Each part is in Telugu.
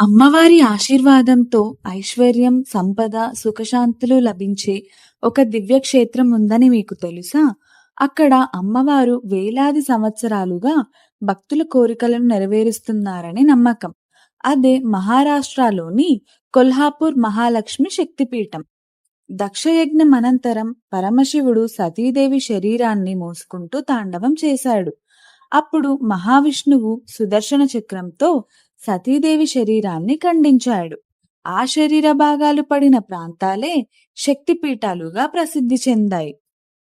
అమ్మవారి ఆశీర్వాదంతో ఐశ్వర్యం, సంపద, సుఖశాంతులు లభించే ఒక దివ్యక్షేత్రం ఉందని మీకు తెలుసా? అక్కడ అమ్మవారు వేలాది సంవత్సరాలుగా భక్తుల కోరికలను నెరవేరుస్తున్నారని నమ్మకం. అదే మహారాష్ట్రలోని కొల్హాపూర్ మహాలక్ష్మి శక్తిపీఠం. దక్షయజ్ఞం అనంతరం పరమశివుడు సతీదేవి శరీరాన్ని మోసుకుంటూ తాండవం చేశాడు. అప్పుడు మహావిష్ణువు సుదర్శన చక్రంతో సతీదేవి శరీరాన్ని ఖండించాడు. ఆ శరీర భాగాలు పడిన ప్రాంతాలే శక్తిపీఠాలుగా ప్రసిద్ధి చెందాయి.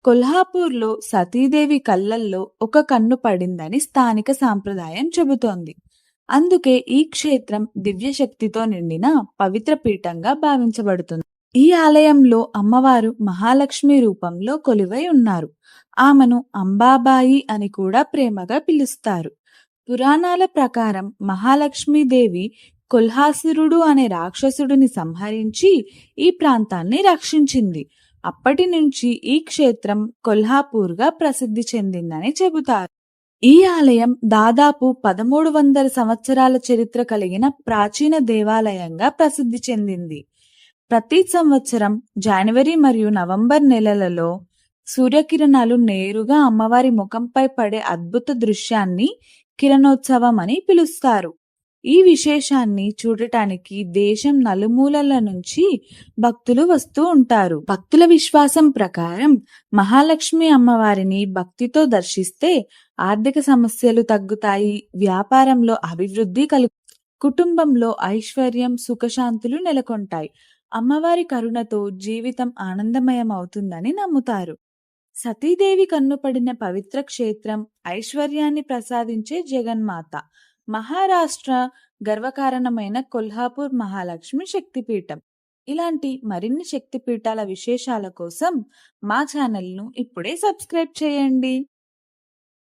కొల్హాపూర్లో సతీదేవి కళ్ళల్లో ఒక కన్ను పడిందని స్థానిక సాంప్రదాయం చెబుతోంది. అందుకే ఈ క్షేత్రం దివ్యశక్తితో నిండిన పవిత్ర పీఠంగా భావించబడుతుంది. ఈ ఆలయంలో అమ్మవారు మహాలక్ష్మి రూపంలో కొలువై ఉన్నారు. ఆమెను అంబాబాయి అని కూడా ప్రేమగా పిలుస్తారు. పురాణాల ప్రకారం మహాలక్ష్మీదేవి కొల్హాసురుడు అనే రాక్షసుడిని సంహరించి ఈ ప్రాంతాన్ని రక్షించింది. అప్పటి నుంచి ఈ క్షేత్రం కొల్హాపూర్గా ప్రసిద్ధి చెందిందని చెబుతారు. ఈ ఆలయం దాదాపు 1300 సంవత్సరాల చరిత్ర కలిగిన ప్రాచీన దేవాలయంగా ప్రసిద్ధి చెందింది. ప్రతి సంవత్సరం జనవరి మరియు నవంబర్ నెలలలో సూర్యకిరణాలు నేరుగా అమ్మవారి ముఖంపై పడే అద్భుత దృశ్యాన్ని కిరణోత్సవం అని పిలుస్తారు. ఈ విశేషాన్ని చూడటానికి దేశం నలుమూలల నుంచి భక్తులు వస్తూ ఉంటారు. భక్తుల విశ్వాసం ప్రకారం మహాలక్ష్మి అమ్మవారిని భక్తితో దర్శిస్తే ఆర్థిక సమస్యలు తగ్గుతాయి, వ్యాపారంలో అభివృద్ధి కుటుంబంలో ఐశ్వర్యం, సుఖశాంతులు నెలకొంటాయి. అమ్మవారి కరుణతో జీవితం ఆనందమయం అవుతుందని నమ్ముతారు. సతీదేవి కన్నుపడిన పవిత్ర క్షేత్రం, ఐశ్వర్యాన్ని ప్రసాదించే జగన్మాత, మహారాష్ట్ర గర్వకారణమైన కొల్హాపూర్ మహాలక్ష్మి శక్తిపీఠం. ఇలాంటి మరిన్ని శక్తిపీఠాల విశేషాల కోసం మా ఛానల్ను ఇప్పుడే సబ్స్క్రైబ్ చేయండి.